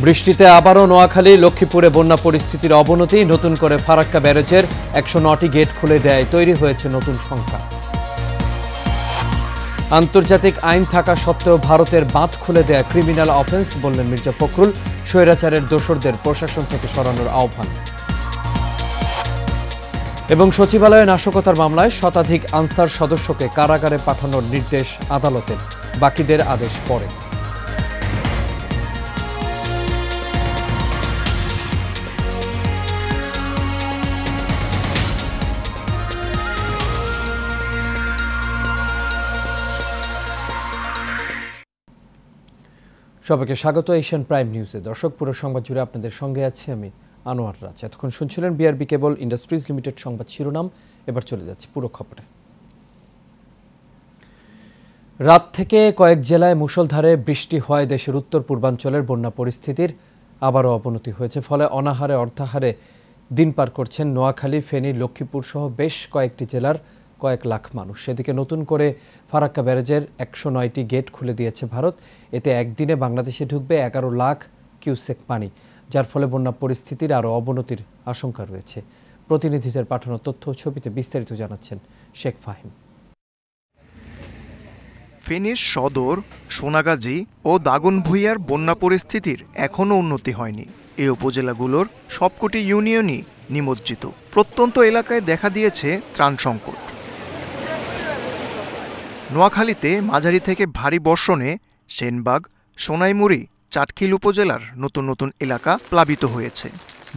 বৃষ্টিতে আবারও নোয়াখালী লক্ষ্মীপুরে বন্যা পরিস্থিতির অবনতি, নতুন করে ফারাক্কা ব্যারেজের ১০৯টি গেট খুলে দেয়, তৈরি হয়েছে নতুন সংখ্যা। আন্তর্জাতিক আইন থাকা সত্ত্বেও ভারতের বাঁধ খুলে দেয়া ক্রিমিনাল অফেন্স বললেন মির্জা ফখরুল। স্বৈরাচারের দোসরদের প্রশাসন থেকে সরানোর আহ্বান। এবং সচিবালয়ে নাশকতার মামলায় শতাধিক আনসার সদস্যকে কারাগারে পাঠানোর নির্দেশ আদালতের, বাকিদের আদেশ পরে। সবাইকে স্বাগত এশিয়ান প্রাইম নিউজে। দর্শক, পুরো সংবাদ জুড়ে আপনাদের সঙ্গে আছি আমি আনোয়ার রাজ। এতক্ষণ শুনছিলেন বিআরবি কেবল ইন্ডাস্ট্রিজ লিমিটেড সংবাদ শিরোনাম। এবার চলে যাচ্ছে পুরো খবরে। রাত থেকে কয়েক জেলায় মুষলধারে বৃষ্টি হওয়ায় দেশের উত্তর পূর্বাঞ্চলের বন্যা পরিস্থিতির আবারও অবনতি হয়েছে। ফলে অনাহারে অর্ধাহারে দিন পার করছেন নোয়াখালী, ফেনী, লক্ষ্মীপুর সহ বেশ কয়েকটি জেলার কয়েক লাখ মানুষ। সেদিকে নতুন করে ফারাক্কা ব্যারেজের ১০৯টি গেট খুলে দিয়েছে ভারত। এতে একদিনে বাংলাদেশে ঢুকবে ১১ লাখ কিউসেক পানি, যার ফলে বন্যা পরিস্থিতির আরও অবনতির আশঙ্কা রয়েছে। প্রতিনিধিদের পাঠানো তথ্য ও ছবিতে বিস্তারিত জানাচ্ছেন শেখ ফাহিম। ফেনীর সদর, সোনাগাজী ও দাগনভূঞার বন্যা পরিস্থিতির এখনও উন্নতি হয়নি। এই উপজেলাগুলোর সবকটি ইউনিয়নই নিমজ্জিত। প্রত্যন্ত এলাকায় দেখা দিয়েছে ত্রাণ সংকট। নোয়াখালীতে মাঝারি থেকে ভারী বর্ষণে সেনবাগ, সোনাইমুড়ি, চাটখিল উপজেলার নতুন নতুন এলাকা প্লাবিত হয়েছে।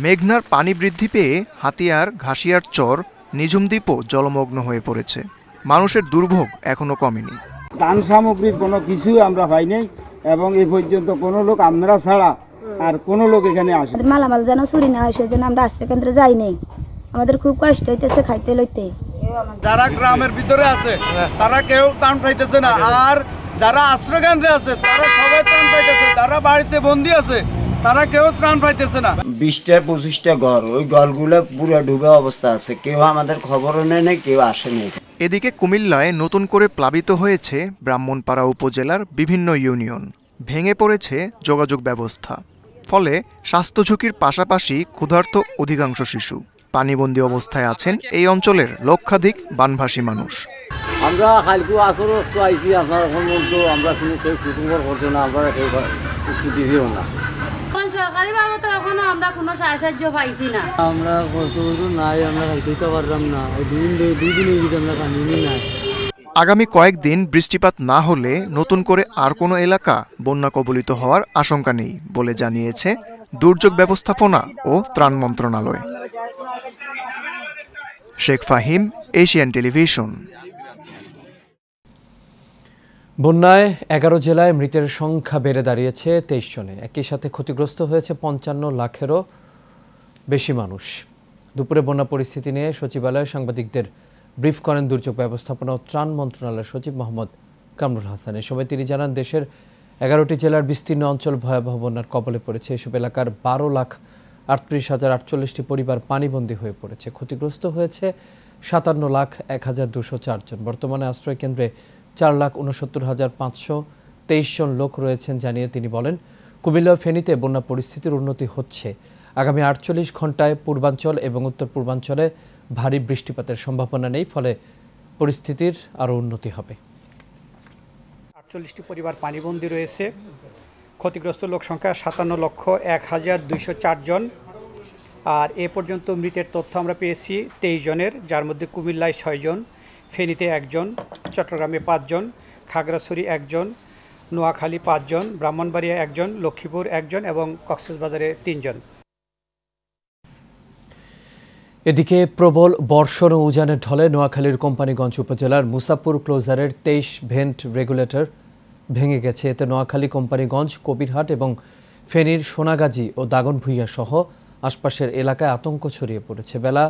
মেঘনার পানি বৃদ্ধি পেয়ে হাতিয়ার, ঘাসিয়ার চর, নিঝুমদ্বীপও জলমগ্ন হয়ে পড়েছে। মানুষের দুর্ভোগ এখনো কমেনি। ত্রাণ সামগ্রীর কোনো কিছুই আমরা পাই নাই এবং এই পর্যন্ত কোনো লোক আমরা ছাড়া আর কোনো লোক এখানে আসে। মালামাল যেন চুরি না হয় সেজন্য আমরা আশ্রয় কেন্দ্রে যাই নাই। আমাদের খুব কষ্ট হইতেছে খাইতে লইতে। যারা গ্রামের ভিতরে আছে তারা কেউ ত্রাণ পাইতেছে না, আর যারা আশ্রয় কেন্দ্রে আছে তারা সবাই ত্রাণ পাইতেছে। যারা বাড়িতে বন্দি আছে তারা কেউ ত্রাণ পাইতেছে না। ২০টা-২৫টা ঘর, ওই ঘরগুলো পুরো ডুবে অবস্থা আছে। কেউ আমাদের খবরও নেয় না, কেউ আসেনি। এদিকে কুমিল্লায় নতুন করে প্লাবিত হয়েছে ব্রাহ্মণপাড়া উপজেলার বিভিন্ন ইউনিয়ন। ভেঙে পড়েছে যোগাযোগ ব্যবস্থা। ফলে স্বাস্থ্য ঝুঁকির পাশাপাশি ক্ষুধার্ত অধিকাংশ শিশু। পানিবন্দী অবস্থায় আছেন এই অঞ্চলের লক্ষাধিক বানভাসী মানুষ। আমরা কালকে আসরও আইছি, আপনার এখন বলতো আমরা কোনো কেউ কুটুম্বর করছে না, আমরা কেউ দিছিও না। সরকারি ভাবে তো এখনো আমরা কোনো সাহায্য পাইছি না। আমরা কষ্ট নাই, আমরা খাইতে পারলাম না। দুই দিন আমরা কামিনি নাই। আগামী কয়েকদিন বৃষ্টিপাত না হলে নতুন করে আর কোনো এলাকা বন্যা কবলিত হওয়ার আশঙ্কা নেই বলে জানিয়েছে দুর্যোগ ব্যবস্থাপনা ও ত্রাণ মন্ত্রণালয়। Sheikh Fahim, Asian television. বন্যায় ১১ জেলায় মৃতের সংখ্যা বেড়ে দাঁড়িয়েছে ২৩ জনে। একই সাথে ক্ষতিগ্রস্ত হয়েছে ৫৫ লাখেরও বেশি মানুষ। দুপুরে বন্যা পরিস্থিতি নিয়ে সচিবালয়ে সাংবাদিকদের ব্রিফ করেন দুর্যোগ ব্যবস্থাপনা ও ত্রাণ মন্ত্রণালয়ের সচিব মোহাম্মদ কামরুল হাসান। এ সময় তিনি জানান, দেশের ১১টি জেলার বিস্তীর্ণ অঞ্চল ভয়াবহ বন্যার কবলে পড়েছে। এসব এলাকার ১২,৩৮,০৪৮টি পরিবার পানিবন্দী হয়ে পড়েছে। ক্ষতিগ্রস্ত হয়েছে ৫৭,০১,২০৪ জন। বর্তমানে আশ্রয় কেন্দ্রে ৪,৬৯,৫২৩ জন লোক রয়েছেন জানিয়ে তিনি বলেন, কুমিল্লা ও ফেনীতে বন্যা পরিস্থিতির উন্নতি হচ্ছে। আগামী ৪৮ ঘন্টায় পূর্বাঞ্চল এবং উত্তর পূর্বাঞ্চলে ভারী বৃষ্টিপাতের সম্ভাবনা নেই, ফলে পরিস্থিতির আরও উন্নতি হবে। ৪৮টি পরিবার পানিবন্দী রয়েছে। ক্ষতিগ্রস্ত লোক সংখ্যা ৫৭,০১,২০৪ জন। আর এ পর্যন্ত মৃতের তথ্য আমরা পেয়েছি ২৩ জনের, যার মধ্যে কুমিল্লায় ৬ জন, ফেনীতে ১ জন, চট্টগ্রামে ৫ জন, খাগড়াছড়ি ১ জন, নোয়াখালী ৫ জন, ব্রাহ্মণবাড়িয়া ১ জন, লক্ষ্মীপুর ১ জন এবং কক্সবাজারে ৩ জন। এদিকে প্রবল বর্ষণ ও উজানের ঢলে নোয়াখালীর কোম্পানীগঞ্জ উপজেলার মুসাপুর ক্লোজারের ২৩ ভেন্ট রেগুলেটর ভেঙে গেছে। এতে নোয়াখালী, কোম্পানীগঞ্জ, কবিরহাট এবং ফেনীর সোনাগাজী ও দাগনভূঞা সহ আশপাশের এলাকায় আতঙ্ক ছড়িয়ে পড়েছে। বেলা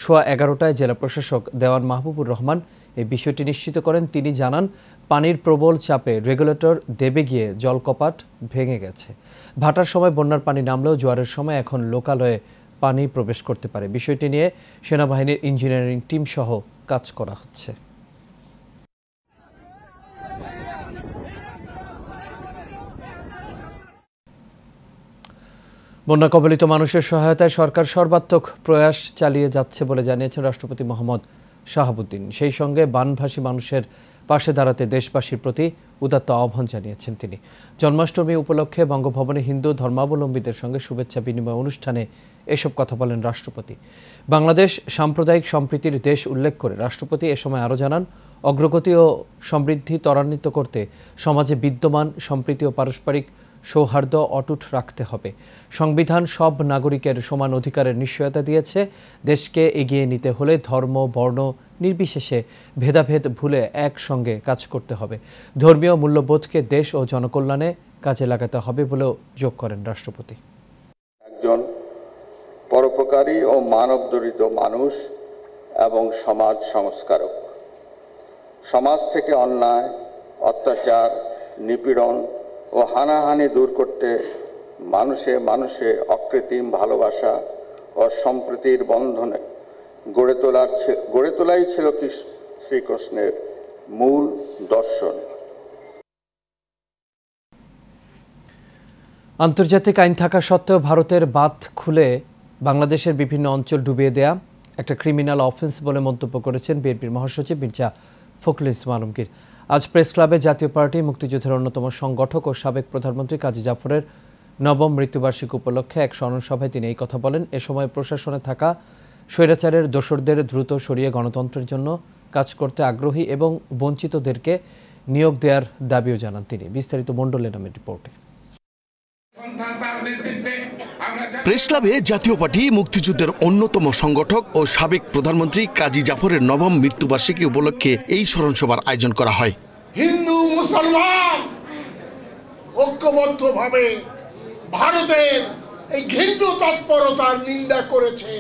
১১:১৫টায় জেলা প্রশাসক দেওয়ান মাহবুবুর রহমান এই বিষয়টি নিশ্চিত করেন। তিনি জানান, পানির প্রবল চাপে রেগুলেটর দেবে গিয়ে জলকপাট ভেঙে গেছে। ভাটার সময় বন্যার পানি নামলেও জোয়ারের সময় এখন লোকালয়ে পানি প্রবেশ করতে পারে। বিষয়টি নিয়ে সেনাবাহিনীর ইঞ্জিনিয়ারিং টিম সহ কাজ করা হচ্ছে। বন্যা কবলিত মানুষের সহায়তায় সরকার সর্বাত্মক প্রয়াস চালিয়ে যাচ্ছে বলে জানিয়েছেন রাষ্ট্রপতি মোহাম্মদ শাহাবুদ্দিন। সেই সঙ্গে বানভাসী মানুষের পাশে দাঁড়াতে দেশবাসীর প্রতি উদাত্ত আহ্বান জানিয়েছেন তিনি। জন্মাষ্টমী উপলক্ষে বঙ্গভবনে হিন্দু ধর্মাবলম্বীদের সঙ্গে শুভেচ্ছা বিনিময় অনুষ্ঠানে এসব কথা বলেন রাষ্ট্রপতি। বাংলাদেশ সাম্প্রদায়িক সম্প্রীতির দেশ উল্লেখ করে রাষ্ট্রপতি এ সময় আরও জানান, অগ্রগতি ও সমৃদ্ধি ত্বরান্বিত করতে সমাজে বিদ্যমান সম্প্রীতি ও পারস্পরিক সৌহার্দ্য অটুট রাখতে হবে। সংবিধান সব নাগরিকের সমান অধিকারের নিশ্চয়তা দিয়েছে। দেশকে এগিয়ে নিতে হলে ধর্ম বর্ণ নির্বিশেষে ভেদাভেদ ভুলে একসঙ্গে কাজ করতে হবে। ধর্মীয় মূল্যবোধকে দেশ ও জনকল্যাণে কাজে লাগাতে হবে বলেও যোগ করেন রাষ্ট্রপতি। একজন পরোপকারী ও মানবদরিদ্র মানুষ এবং সমাজ সংস্কারক। সমাজ থেকে অন্যায়, অত্যাচার, নিপীড়ন ও হানাহানি দূর করতে মানুষে মানুষে অকৃত্রিম ভালোবাসা ও সম্প্রীতির বন্ধনে গড়ে তোলাই ছিল শ্রীকৃষ্ণের মূল দর্শন। আন্তর্জাতিক আইন থাকা সত্ত্বেও ভারতের বাঁধ খুলে বাংলাদেশের বিভিন্ন অঞ্চল ডুবিয়ে দেয়া একটা ক্রিমিনাল অফেন্স বলে মন্তব্য করেছেন বিএনপির মহাসচিব মির্জা ফখরুল ইসলাম আলমগীর। আজ প্রেস ক্লাবে জাতীয় পার্টি, মুক্তিযুদ্ধের অন্যতম সংগঠক ও সাবেক প্রধানমন্ত্রী কাজী জাফরের নবম মৃত্যুবার্ষিকী উপলক্ষে এক স্মরণ সভায় তিনি এই কথা বলেন। এ সময় প্রশাসনে থাকা স্বৈরাচারের দোসরদের দ্রুত সরিয়ে গণতন্ত্রের জন্য কাজ করতে আগ্রহী এবং বঞ্চিতদেরকে নিয়োগ দেওয়ার দাবিও জানান তিনি। বিস্তারিত মণ্ডলে নামের রিপোর্টে। প্রেস ক্লাবে জাতীয় পার্টি, মুক্তিযুদ্ধের অন্যতম সংগঠক ও সাবেক প্রধানমন্ত্রী কাজী জাফরের নবম মৃত্যুবার্ষিকী উপলক্ষে এই স্মরণ সভার আয়োজন করা হয়। হিন্দু মুসলমান ঐক্যবদ্ধভাবে ভারতের এই ঘৃণ্য তৎপরতার নিন্দা করেছে।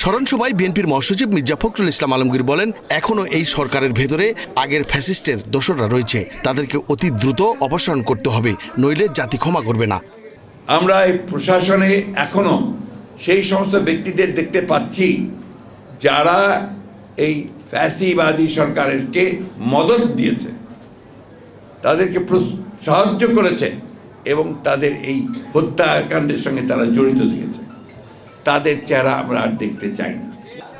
স্মরণ সভায় বিএনপির মহাসচিব মির্জা ফখরুল ইসলাম আলমগীর বলেন, এখনো এই সরকারের ভেতরে আগের ফ্যাসিস্টের দোসররা রয়েছে, তাদেরকে অতি দ্রুত অপসারণ করতে হবে, নইলে জাতি ক্ষমা করবে না। আমরা এই প্রশাসনে এখনো সেই সমস্ত ব্যক্তিদের দেখতে পাচ্ছি যারা এই ফ্যাসিবাদী সরকারকে মদত দিয়েছে, তাদেরকে সাহায্য করেছে এবং তাদের এই হত্যাকাণ্ডের সঙ্গে তারা জড়িত দিয়েছে। তাদের চেহারা আমরা আর দেখতে চাই না।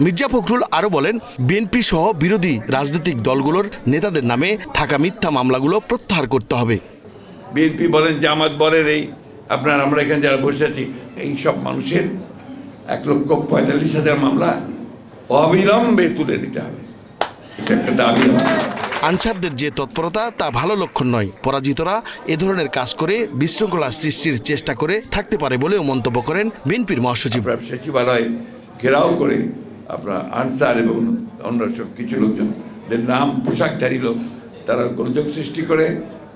মির্জা ফখরুল আরও বলেন, বিএনপি সহ বিরোধী রাজনৈতিক দলগুলোর নেতাদের নামে থাকা মিথ্যা মামলাগুলো প্রত্যাহার করতে হবে। বিএনপি বলেন, জামাত বলেন, এই আমরা এখানে যারা বসে আছি, এই সব মানুষের 1,45,000 মামলা অবিলম্বে তুলে নিতে হবে। এটা একটা দাবি। আনসারদের যে তৎপরতা তা ভালো লক্ষণ নয়। পরাজিতরা এ ধরনের কাজ করে বিশৃঙ্খলা সৃষ্টির চেষ্টা করে থাকতে পারে বলেও মন্তব্য করেন বিএনপির মহাসচিব। সচিবালয় ঘেরাও করে আপনার আনসার এবং অন্য সব কিছু লোকজনদের নাম পোশাকধারী লোক, তারা গোলযোগ সৃষ্টি করে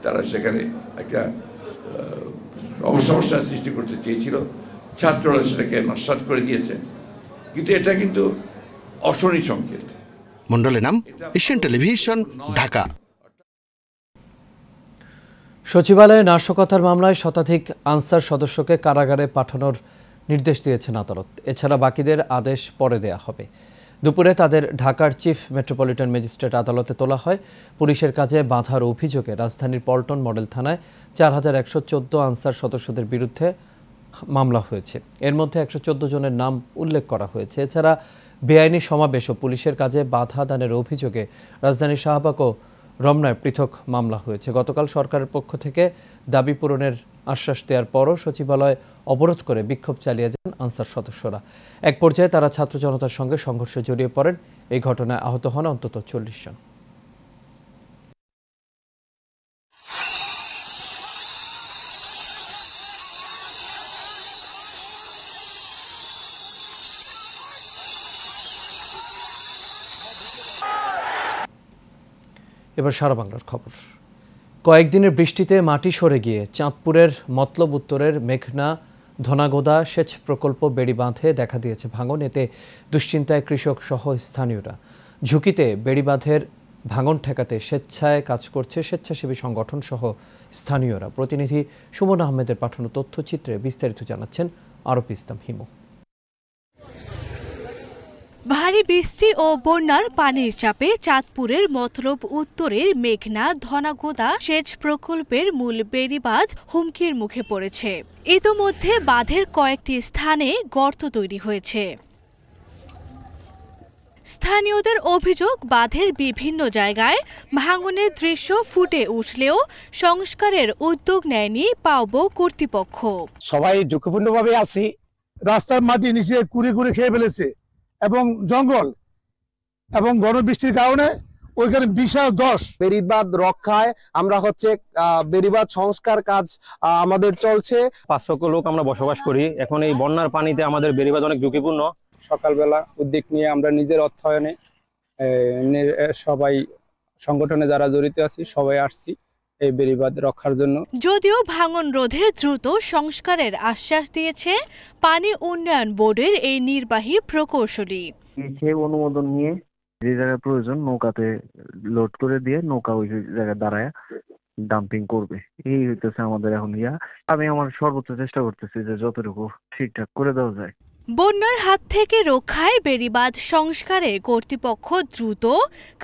তারা সেখানে একটা সমস্যার সৃষ্টি করতে চেয়েছিল। ছাত্ররা সেটাকে নস্যাৎ করে দিয়েছে, কিন্তু এটা কিন্তু অশনি সংকেত। মন্ডলের নাম, এশিয়ান টেলিভিশন, ঢাকা। সচিবালয়ে নাশকতার মামলায় শতাধিক আনসার সদস্যকে কারাগারে পাঠানোর নির্দেশ দিয়েছেন আদালত। এছাড়া বাকিদের আদেশ পরে দেয়া হবে। দুপুরে তাদের ঢাকার চিফ মেট্রোপলিটন ম্যাজিস্ট্রেট আদালতে তোলা হয়। পুলিশের কাজে বাধার অভিযোগে রাজধানীর পল্টন মডেল থানায় 4114 আনসার সদস্যদের বিরুদ্ধে মামলা হয়েছে। এর মধ্যে 114 জনের নাম উল্লেখ করা হয়েছে। এছাড়া বেআইনি সমাবেশ ও পুলিশের কাজে বাধা দানের অভিযোগে রাজধানীর শাহবাগ ও রমনায় পৃথক মামলা হয়েছে। গতকাল সরকারের পক্ষ থেকে দাবি পূরণের আশ্বাস দেওয়ার পরও সচিবালয় অবরোধ করে বিক্ষোভ চালিয়ে যান আনসার সদস্যরা। এক পর্যায়ে তারা ছাত্র জনতার সঙ্গে সংঘর্ষে জড়িয়ে পড়েন। এই ঘটনায় আহত হন অন্তত 40 জন। এবার সারা বাংলার খবর। কয়েকদিনের বৃষ্টিতে মাটি সরে গিয়ে চাঁদপুরের মতলব উত্তরের মেঘনা ধনাগোদা সেচ প্রকল্প বেড়িবাঁধে দেখা দিয়েছে ভাঙন। এতে দুশ্চিন্তায় কৃষক সহ স্থানীয়রা। ঝুঁকিতে বেড়িবাঁধের ভাঙন ঠেকাতে স্বেচ্ছায় কাজ করছে স্বেচ্ছাসেবী সংগঠন সহ স্থানীয়রা। প্রতিনিধি সুমন আহমেদের পাঠানো তথ্যচিত্রে বিস্তারিত জানাচ্ছেন আরব ইসলাম হিমু। ভারী বৃষ্টি ও বন্যার পানির চাপে চাঁদপুরের মতলব উত্তরের মেঘনা ধনাগোদা সেচ প্রকল্পের মূল বেড়িবাঁধ হুমকির মুখে পড়েছে। ইতোমধ্যে বাঁধের কয়েকটি স্থানে গর্ত তৈরি হয়েছে। স্থানীয়দের অভিযোগ, বাঁধের বিভিন্ন জায়গায় ভাঙনের দৃশ্য ফুটে উঠলেও সংস্কারের উদ্যোগ নেয়নি পাওবো কর্তৃপক্ষ। সবাই ঝুঁকিপূর্ণভাবে আছি। রাস্তার মাটি নিচে কুড়ে কুড়ে খেয়ে ফেলেছে এবং জঙ্গল এবং গণবৃষ্টির কারণে ওইখানে বিশাল ধস। বেড়িবাঁধ রক্ষায় আমরা বেড়িবাঁধ সংস্কার কাজ আমাদের চলছে। 500 লোক আমরা বসবাস করি। এখন এই বন্যার পানিতে আমাদের বেড়িবাঁধ অনেক ঝুঁকিপূর্ণ। সকালবেলা উদ্যোগ নিয়ে আমরা নিজের অর্থায়নে সবাই সংগঠনে যারা জড়িত আছি সবাই আসছি এই বেড়িবাঁধ রক্ষার জন্য। যদিও ভাঙন রোধে দ্রুত সংস্কারের আশ্বাস দিয়েছে পানি উন্নয়ন বোর্ডের এই নির্বাহী প্রকৌশলী। অনুমোদন নিয়ে যে জায়গায় প্রয়োজন নৌকাতে লোড করে দিয়ে নৌকা ওই জায়গায় দাঁড়ায় ডাম্পিং করবে। এই হইতেছে আমাদের এখন আমি আমার সর্বোচ্চ চেষ্টা করতেছি যে যতটুকু ঠিকঠাক করে দেওয়া যায়। বন্যার হাত থেকে রক্ষায় বেড়িবাঁধ সংস্কারে কর্তৃপক্ষ দ্রুত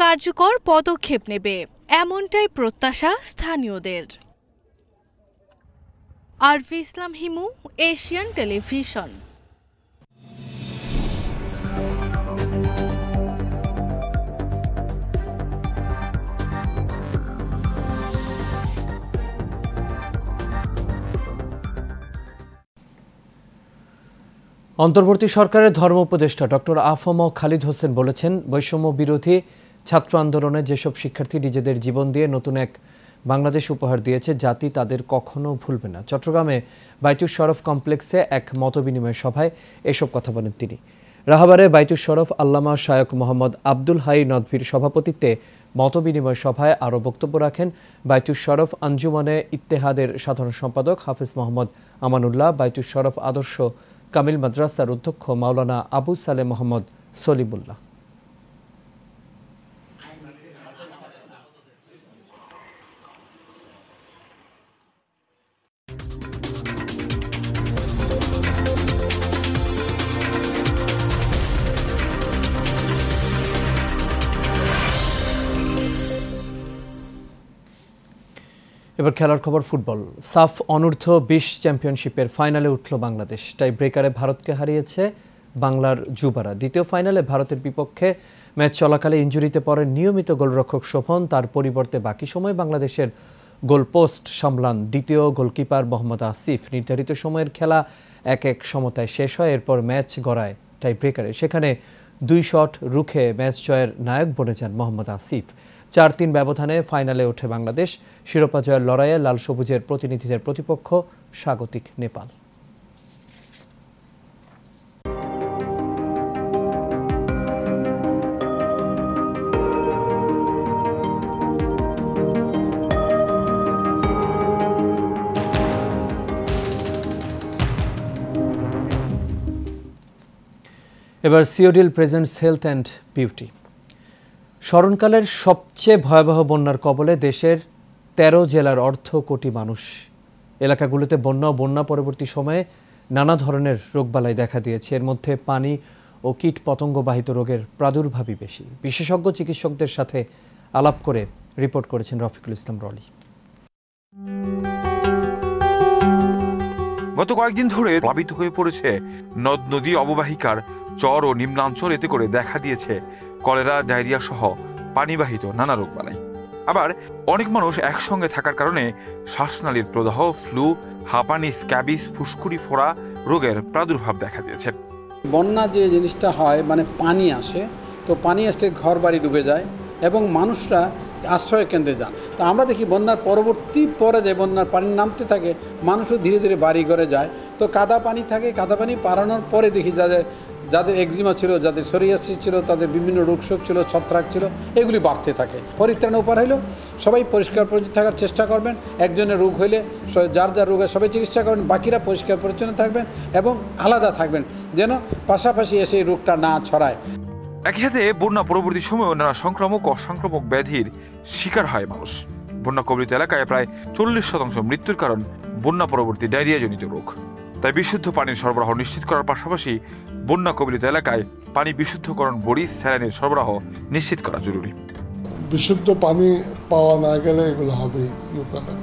কার্যকর পদক্ষেপ নেবে, এমনটাই প্রত্যাশা স্থানীয়দের। আরভি ইসলাম হিমু, এশিয়ান টেলিভিশন। অন্তর্বর্তী সরকারের ধর্ম উপদেষ্টা ডক্টর আফম খালিদ হোসেন বলেছেন, বৈষম্য বিরোধী ছাত্র আন্দোলনে যেসব শিক্ষার্থী নিজেদের জীবন দিয়ে নতুন এক বাংলাদেশ উপহার দিয়েছে, জাতি তাদের কখনো ভুলবে না। চট্টগ্রামে বাইতুস শরফ কমপ্লেক্সে এক মতবিনিময় সভায় এসব কথা বলেন তিনি। রাহাবারে বাইতুস শরফ আল্লামা শায়খ মোহাম্মদ আব্দুল হাই নদভির সভাপতিত্বে মতবিনিময় সভায় আরও বক্তব্য রাখেন বাইতুস শরফ আঞ্জুমানে ইত্তেহাদের সাধারণ সম্পাদক হাফিজ মোহাম্মদ আমানুল্লাহ, বাইতুস শরফ আদর্শ কামিল মাদ্রাসার অধ্যক্ষ মাওলানা আবু সালে মোহাম্মদ সলিমুল্লাহ। এবার খেলার খবর। ফুটবল সাফ অনূর্ধ্ব 20 চ্যাম্পিয়নশিপের ফাইনালে উঠল বাংলাদেশ। টাই ব্রেকারে ভারতকে হারিয়েছে বাংলার যুবারা। দ্বিতীয় ফাইনালে ভারতের বিপক্ষে ম্যাচ চলাকালে ইনজুরিতে পড়েন নিয়মিত গোলরক্ষক শোভন। তার পরিবর্তে বাকি সময় বাংলাদেশের গোলপোস্ট সামলান দ্বিতীয় গোলকিপার মোহাম্মদ আসিফ। নির্ধারিত সময়ের খেলা 1-1 সমতায় শেষ হয়। এরপর ম্যাচ গড়ায় টাই ব্রেকারে। সেখানে 2 শট রুখে ম্যাচ জয়ের নায়ক বনে যান মোহাম্মদ আসিফ। 4-3 ব্যবধানে ফাইনালে ওঠে বাংলাদেশ। শিরোপা জয়ের লড়াইয়ে লাল সবুজের প্রতিনিধিদের প্রতিপক্ষ স্বাগতিক নেপাল। এবার সিওডিল প্রেজেন্টস হেলথ অ্যান্ড বিউটি। স্মরণকালের সবচেয়ে ভয়াবহ বন্যার কবলে দেশের 13 জেলার অর্ধ কোটি মানুষ। এলাকাগুলোতে বন্যা ও বন্যা পরবর্তী সময়ে নানা ধরনের রোগবালাই দেখা দিয়েছে। এর মধ্যে পানি ও কীট পতঙ্গবাহিত রোগের প্রাদুর্ভাবই বেশি। বিশেষজ্ঞ চিকিৎসকদের সাথে আলাপ করে রিপোর্ট করেছেন রফিকুল ইসলাম রলি। গত কয়েকদিন ধরে প্লাবিত হয়ে পড়েছে নদ নদী অববাহিকার চর ও নিম্নাঞ্চল। এতে করে দেখা দিয়েছে কলেরা, ডায়রিয়া সহ পানিবাহিত নানা রোগবালাই। আবার অনেক মানুষ একসঙ্গে থাকার কারণে শ্বাসনালীর প্রদাহ, ফ্লু, হাঁপানি, স্ক্যাবিস, ফুসকুড়ি ফোড়া রোগের প্রাদুর্ভাব দেখা দিয়েছে। বন্যা যে জিনিসটা হয় মানে পানি আসে, তো পানি আসলে ঘর বাড়ি ডুবে যায় এবং মানুষরা আশ্রয় কেন্দ্রে যান। তো আমরা দেখি বন্যার পরবর্তী পরে যে বন্যার পানি নামতে থাকে, মানুষও ধীরে ধীরে বাড়ি ঘরে যায়। তো কাদা পানি থাকে, কাদা পানি পারানোর পরে দেখি যাদের একজিমা ছিল, যাদের সোরিয়াসিস ছিল, তাদের বিভিন্ন রোগশোক ছিল, ছত্রাক ছিল, এগুলি বাড়তে থাকে। পরিত্রাণের উপায় হলো সবাই পরিষ্কার পরিচ্ছন্ন থাকার চেষ্টা করবেন। একজনের রোগ হইলে যার যার রোগে সবাই চিকিৎসা করবেন, বাকিরা পরিষ্কার পরিচ্ছন্ন থাকবেন এবং আলাদা থাকবেন, যেন পাশাপাশি এসে এই রোগটা না ছড়ায়। একই সাথে বন্যা পরবর্তী সময়েও নানা সংক্রামক ও অসংক্রামক ব্যাধির শিকার হয় মানুষ। বন্যা কবলিত এলাকায় প্রায় 40% মৃত্যুর কারণ বন্যা পরবর্তী ডায়রিয়াজনিত রোগ। তাই বিশুদ্ধ পানির সরবরাহ নিশ্চিত করার পাশাপাশি বন্যা কবলিত এলাকায় পানি বিশুদ্ধকরণ বড়ি স্যালাইনের সরবরাহ নিশ্চিত করা জরুরি। বিশুদ্ধ পানি পাওয়া না গেলে এগুলো হবে ইউক্রেনে।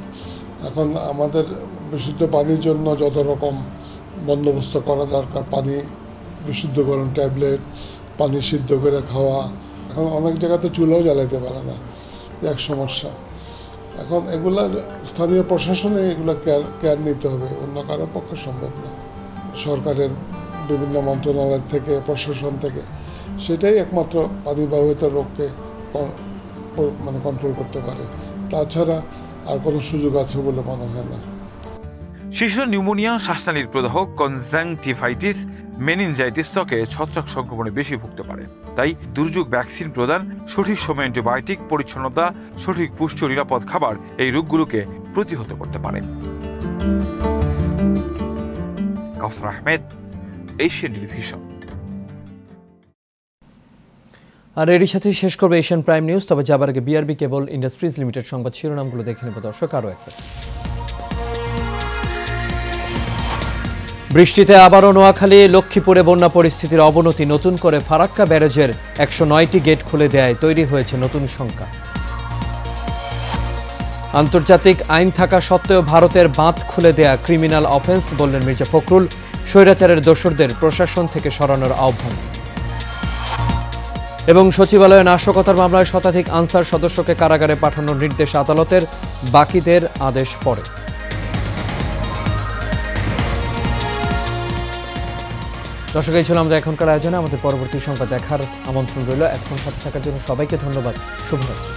এখন আমাদের বিশুদ্ধ পানির জন্য যত রকম বন্দোবস্ত করা দরকার, পানি বিশুদ্ধকরণ ট্যাবলেট, পানি সিদ্ধ করে খাওয়া। এখন অনেক জায়গাতে চুলাও জ্বালাইতে পারে না, এক সমস্যা। এখন এগুলা স্থানীয় প্রশাসনে এগুলো কেয়ার নিতে হবে, অন্য কারো পক্ষে সম্ভব না। সরকারের বিভিন্ন মন্ত্রণালয় থেকে, প্রশাসন থেকে, সেটাই একমাত্র পানিবাহিত রোগকে কন্ট্রোল করতে পারে। তাছাড়া আর কোনো সুযোগ আছে বলে মনে হয় না। শিশুর নিউমোনিয়া, শ্বাসনালীর প্রদাহ, কনজাংটিভাইটিস, মেনিনজাইটিস ত্বকে ছত্রাক সংক্রমণে বেশি ভুগতে পারে। তাই দুর্যোগ ভ্যাকসিন প্রদান, সঠিক সময়ে অ্যান্টিবায়োটিক, পরিচ্ছন্নতা, সঠিক পুষ্টি ও নিরাপদ খাবার এই রোগগুলোকে প্রতিহত করতে পারে। কাউসার আহমেদ, এশিয়ান টেলিভিশন। আর এরই সাথে শেষ করবে এশিয়ান প্রাইম নিউজ। তবে যাবার আগে বিআরবি কেবল ইন্ডাস্ট্রিজ লিমিটেড সংবাদ শিরোনামগুলো দেখে নেব দর্শক আরও একবার। বৃষ্টিতে আবারও নোয়াখালী, লক্ষ্মীপুরে বন্যা পরিস্থিতির অবনতি। নতুন করে ফারাক্কা ব্যারেজের 109টি গেট খুলে দেয়, তৈরি হয়েছে নতুন শঙ্কা। আন্তর্জাতিক আইন থাকা সত্ত্বেও ভারতের বাঁধ খুলে দেয়া ক্রিমিনাল অফেন্স, বললেন মির্জা ফখরুল। স্বৈরাচারের দোসরদের প্রশাসন থেকে সরানোর আহ্বান। এবং সচিবালয়ে নাশকতার মামলায় শতাধিক আনসার সদস্যকে কারাগারে পাঠানোর নির্দেশ আদালতের, বাকিদের আদেশ পরে। দর্শক, এই ছিল আমাদের এখনকার আয়োজনে। আমাদের পরবর্তী সংবাদ দেখার আমন্ত্রণ রইল। এখন সাথে থাকার জন্য সবাইকে ধন্যবাদ। শুভরাত্রি।